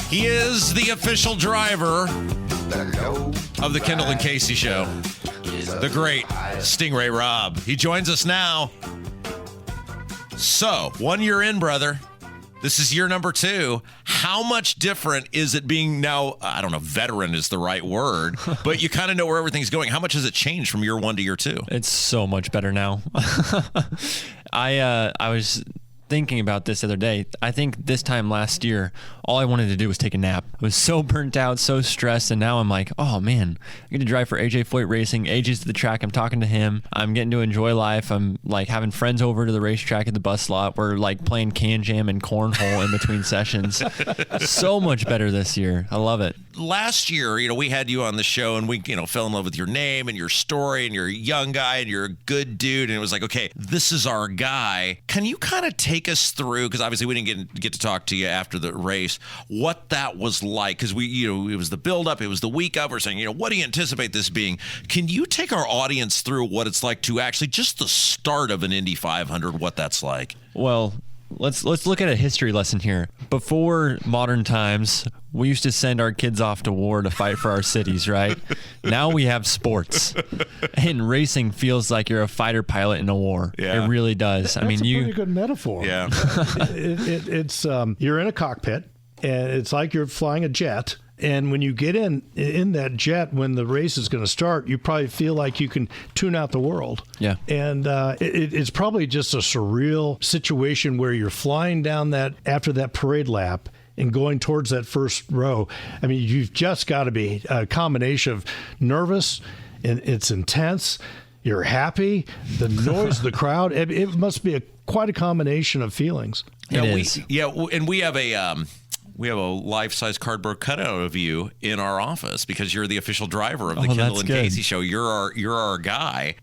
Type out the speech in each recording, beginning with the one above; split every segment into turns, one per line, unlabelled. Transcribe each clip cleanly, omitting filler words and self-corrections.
He is the official driver of the Kendall and Casey Show, the great Sting Ray Robb. He joins us now. So, 1 year in, brother. This is year number 2. How much different is it being now, I don't know, veteran is the right word, but you kind of know where everything's going. How much has it changed from year 1 to year 2?
It's so much better now. I was thinking about this the other day. I think this time last year, all I wanted to do was take a nap. I was so burnt out, so stressed, and now I'm like, oh man, I get to drive for Foyt Racing. AJ's to the track. I'm talking to him. I'm getting to enjoy life. I'm like having friends over to the racetrack at the bus lot. We're like playing can jam and cornhole in between sessions. So much better this year. I love it.
Last year, we had you on the show and we, fell in love with your name and your story, and you're a young guy and you're a good dude. And it was like, okay, this is our guy. Can you kind of take us through, because obviously we didn't get to talk to you after the race, what that was like? Because it was the build-up, it was the week of. We're saying, what do you anticipate this being? Can you take our audience through what it's like to actually just the start of an Indy 500, what that's like?
Well, let's look at a history lesson here. Before modern times, we used to send our kids off to war to fight for our cities, right? Now we have sports, and racing feels like you're a fighter pilot in a war. Yeah. It really does.
That's a pretty good metaphor.
Yeah.
It's you're in a cockpit, and it's like you're flying a jet. And when you get in that jet, when the race is going to start, you probably feel like you can tune out the world.
Yeah.
And it's probably just a surreal situation where you're flying down after that parade lap and going towards that first row. I mean, you've just got to be a combination of nervous, and it's intense. You're happy, the noise, the crowd. It must be quite a combination of feelings.
It is.
And we have a life-size cardboard cutout of you in our office because you're the official driver of the Kendall and Casey Show. You're our guy.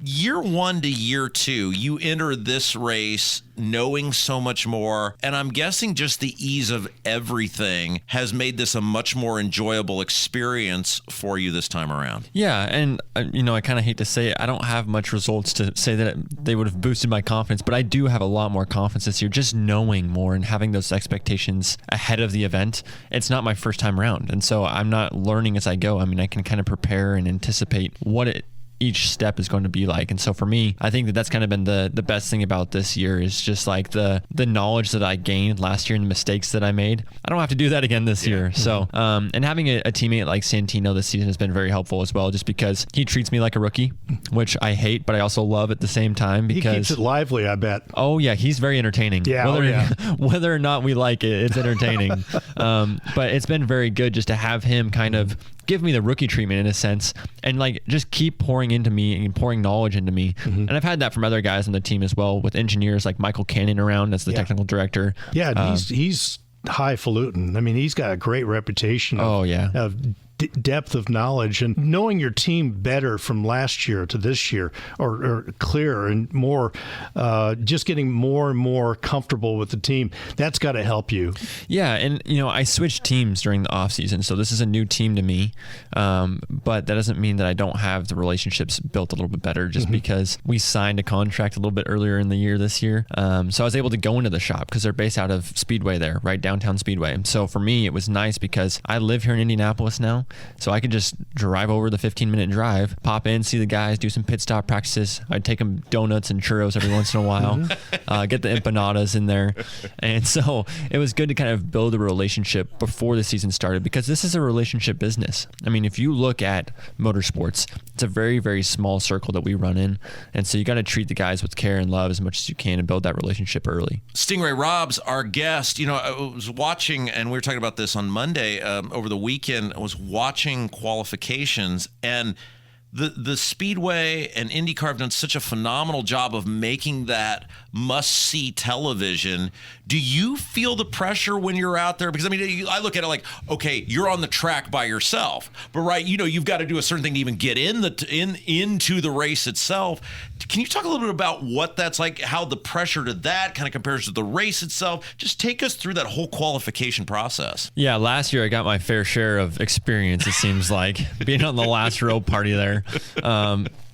Year 1 to year 2, you enter this race knowing so much more, and I'm guessing just the ease of everything has made this a much more enjoyable experience for you this time around.
Yeah, and I kind of hate to say it, I don't have much results to say that they would have boosted my confidence, but I do have a lot more confidence this year, just knowing more and having those expectations ahead of the event. It's not my first time around, and so I'm not learning as I go. I mean, I can kind of prepare and anticipate what each step is going to be like. And so for me, I think that's kind of been the best thing about this year is just like the knowledge that I gained last year and the mistakes that I made. I don't have to do that again this year. So, and having a teammate like Santino this season has been very helpful as well, just because he treats me like a rookie, which I hate, but I also love at the same time because
he keeps it lively, I bet.
Oh yeah. He's very entertaining.
Yeah.
Whether or not we like it, it's entertaining. But it's been very good just to have him kind of give me the rookie treatment in a sense and like just keep pouring into me and pouring knowledge into me. And I've had that from other guys on the team as well, with engineers like Michael Cannon around as the technical director.
Yeah, he's highfalutin. I mean, he's got a great reputation of depth of knowledge, and knowing your team better from last year to this year, or clearer and more, just getting more and more comfortable with the team. That's got to help you.
Yeah, and I switched teams during the off season, so this is a new team to me. But that doesn't mean that I don't have the relationships built a little bit better, just because we signed a contract a little bit earlier in the year this year. So I was able to go into the shop because they're based out of Speedway there, right downtown Speedway. So for me, it was nice because I live here in Indianapolis now. So I could just drive over the 15-minute drive, pop in, see the guys, do some pit stop practices. I'd take them donuts and churros every once in a while, get the empanadas in there. And so it was good to kind of build a relationship before the season started, because this is a relationship business. I mean, if you look at motorsports, it's a very, very small circle that we run in. And so you got to treat the guys with care and love as much as you can and build that relationship early.
Sting Ray Robb's our guest. I was watching, and we were talking about this on Monday over the weekend. I was watching qualifications, and the Speedway and IndyCar have done such a phenomenal job of making that must-see television. Do you feel the pressure when you're out there? Because, I mean, I look at it like, okay, you're on the track by yourself, but, right, you've got to do a certain thing to even get into the race itself. Can you talk a little bit about what that's like, how the pressure to that kind of compares to the race itself? Just take us through that whole qualification process.
Yeah, last year I got my fair share of experience, it seems like, being on the last row party there.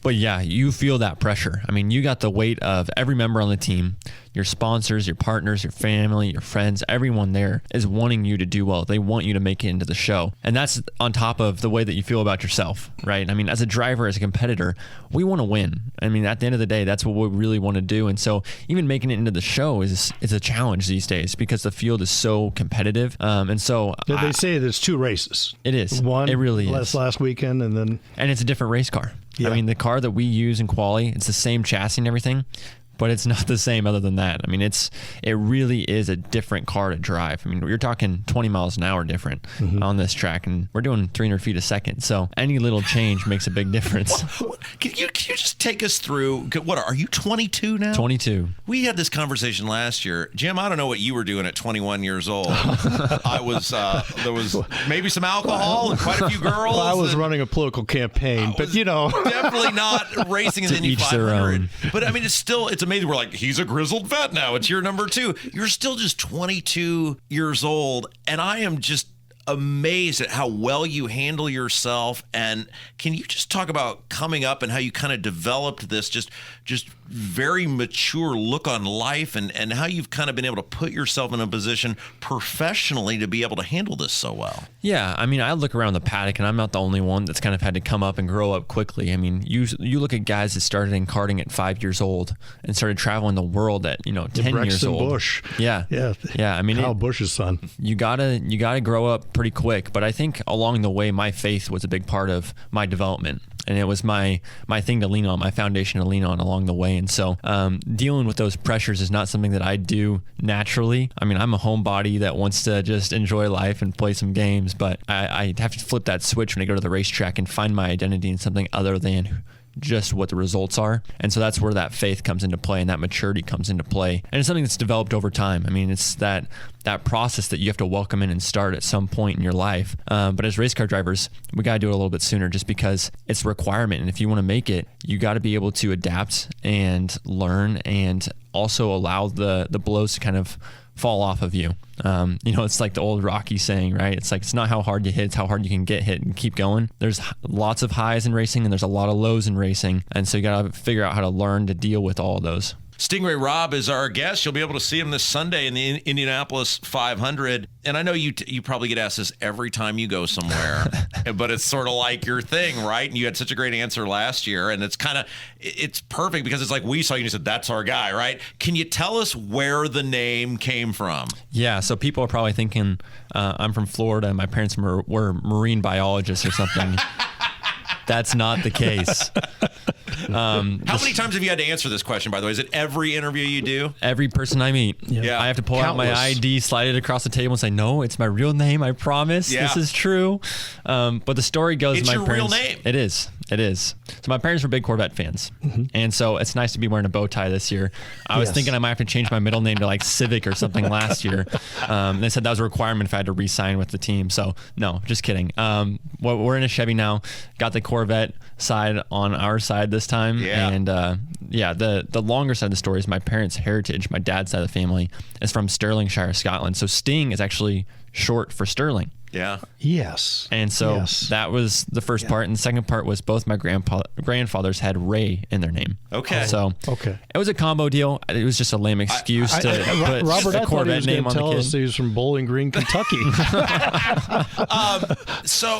But yeah, you feel that pressure. I mean, you got the weight of every member on the team, your sponsors, your partners, your family, your friends, everyone there is wanting you to do well. They want you to make it into the show. And that's on top of the way that you feel about yourself, right? I mean, as a driver, as a competitor, we want to win. I mean, at the end of the day, that's what we really want to do. And so even making it into the show is a challenge these days because the field is so competitive. And so
they say there's 2 races.
It is.
One,
it really is.
Last weekend, and it's
a different race car.
Yeah.
I mean, the car that we use in quali, it's the same chassis and everything, but it's not the same other than that. I mean, it really is a different car to drive. I mean, you're talking 20 miles an hour different on this track, and we're doing 300 feet a second. So any little change makes a big difference.
Can you just take us through, what are you, 22 now?
22.
We had this conversation last year. Jim, I don't know what you were doing at 21 years old. There was maybe some alcohol and quite a few girls.
Well, I was running a political campaign, but
definitely not racing in Indy 500. But I mean, it's amazing. We're like, he's a grizzled vet now. It's year number 2. You're still just 22 years old, and I am just amazed at how well you handle yourself. And can you just talk about coming up and how you kind of developed this just very mature look on life, and how you've kind of been able to put yourself in a position professionally to be able to handle this so well?
Yeah, I mean, I look around the paddock, and I'm not the only one that's kind of had to come up and grow up quickly. I mean, you look at guys that started in karting at 5 years old and started traveling the world at 10 years old.
Bush.
Yeah. I mean,
Kyle Busch's son.
You gotta grow up pretty quick. But I think along the way, my faith was a big part of my development. And it was my thing to lean on, my foundation to lean on along the way. And so dealing with those pressures is not something that I do naturally. I mean, I'm a homebody that wants to just enjoy life and play some games, but I have to flip that switch when I go to the racetrack and find my identity in something other than just what the results are. And so that's where that faith comes into play and that maturity comes into play. And it's something that's developed over time. I mean, it's that process that you have to welcome in and start at some point in your life. But as race car drivers, we got to do it a little bit sooner just because it's a requirement. And if you want to make it, you got to be able to adapt and learn and also allow the blows to kind of fall off of you. It's like the old Rocky saying, right? It's like, it's not how hard you hit, it's how hard you can get hit and keep going. There's lots of highs in racing and there's a lot of lows in racing. And so you got to figure out how to learn to deal with all of those.
Sting Ray Robb is our guest. You'll be able to see him this Sunday in the Indianapolis 500. And I know you probably get asked this every time you go somewhere, but it's sort of like your thing, right? And you had such a great answer last year, and it's perfect because it's like we saw you and you said, that's our guy, right? Can you tell us where the name came from?
Yeah, so people are probably thinking I'm from Florida and my parents were marine biologists or something. That's not the case.
How many times have you had to answer this question, by the way? Is it every interview you do?
Every person I meet.
Yeah.
I have to pull out my ID, slide it across the table and say, no, it's my real name. I promise. This is true. But the story goes,
it's your real name.
It is. So my parents were big Corvette fans. Mm-hmm. And so it's nice to be wearing a bow tie this year. I was thinking I might have to change my middle name to like Civic or something last year. They said that was a requirement if I had to re-sign with the team. So no, just kidding. We're in a Chevy now. Got the Corvette side on our side this time.
Yeah.
And the longer side of the story is my parents' heritage. My dad's side of the family is from Stirlingshire, Scotland. So Sting is actually short for Sterling.
Yeah.
Yes.
And so that was the first part. And the second part was both my grandfathers had Ray in their name.
Okay.
So it was a combo deal. It was just a lame excuse to put
Robert,
a Corvette name on the kid.
He was from Bowling Green, Kentucky.
So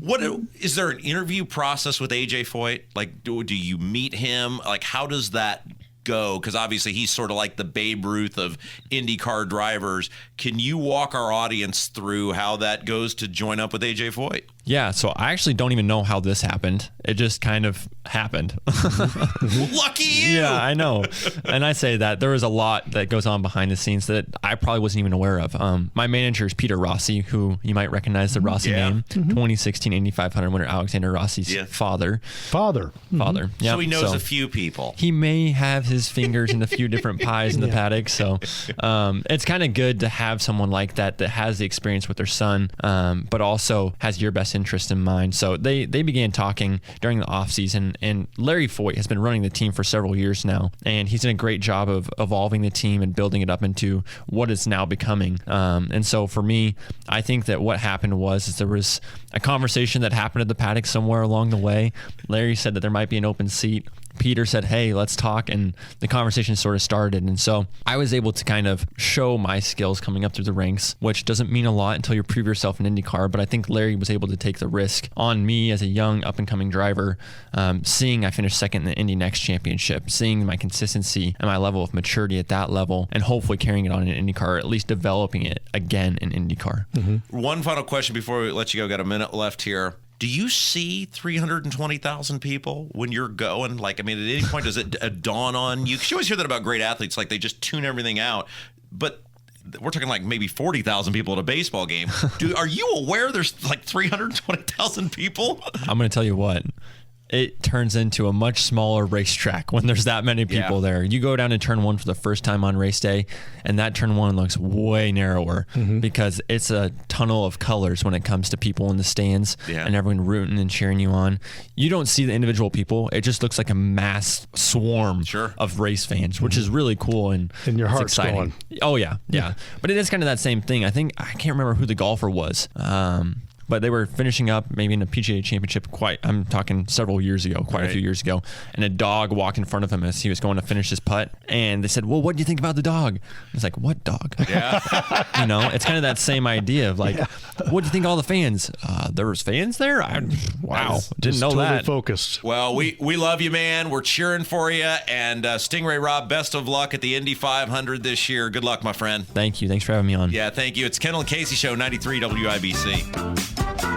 what is there an interview process with AJ Foyt? Like, do you meet him? Like, how does that go? Because obviously he's sort of like the Babe Ruth of IndyCar drivers. Can you walk our audience through how that goes to join up with AJ Foyt?
Yeah, so I actually don't even know how this happened. It just kind of happened.
Lucky you!
Yeah, I know. And I say that there was a lot that goes on behind the scenes that I probably wasn't even aware of. My manager is Peter Rossi, who you might recognize the Rossi name. 2016 Indy 500 winner Alexander Rossi's father.
Father.
Yep.
So he knows a few people.
He may have his fingers in a few different pies in the paddock. So it's kind of good to have someone like that has the experience with their son, but also has your best interest in mind. So they began talking during the offseason, and Larry Foyt has been running the team for several years now, and he's done a great job of evolving the team and building it up into what it's now becoming. And so for me, I think that what happened was there was a conversation that happened at the paddock somewhere along the way. Larry said that there might be an open seat. Peter said, hey, let's talk, and the conversation sort of started. And so I was able to kind of show my skills coming up through the ranks, which doesn't mean a lot until you prove yourself in IndyCar, but I think Larry was able to take the risk on me as a young up-and-coming driver, seeing I finished second in the Indy Next Championship, seeing my consistency and my level of maturity at that level, and hopefully carrying it on in IndyCar, or at least developing it again in IndyCar.
Mm-hmm.
One final question before we let you go. Got a minute left here. Do you see 320,000 people when you're going? Like, I mean, at any point does it dawn on you? Because you always hear that about great athletes, like they just tune everything out. But we're talking like maybe 40,000 people at a baseball game. Are you aware there's like 320,000 people?
I'm going to tell you what. It turns into a much smaller racetrack when there's that many people there. You go down to turn one for the first time on race day, and that turn one looks way narrower because it's a tunnel of colors when it comes to people in the stands and everyone rooting and cheering you on. You don't see the individual people. It just looks like a mass swarm of race fans, which is really cool and
your heart's
exciting.
going.
Oh, yeah. But it is kind of that same thing. I can't remember who the golfer was. But they were finishing up maybe in a PGA championship I'm talking several years ago, quite a few years ago, and a dog walked in front of him as he was going to finish his putt. And they said, well, what do you think about the dog? It's like, what dog?
Yeah.
It's kind of that same idea of like, what do you think of all the fans? There was fans there? Wow. Didn't know
totally
that.
Focused.
Well, we love you, man. We're cheering for you. And Sting Ray Robb, best of luck at the Indy 500 this year. Good luck, my friend.
Thank you. Thanks for having me on.
Yeah, thank you. It's Kendall Casey Show, 93 WIBC.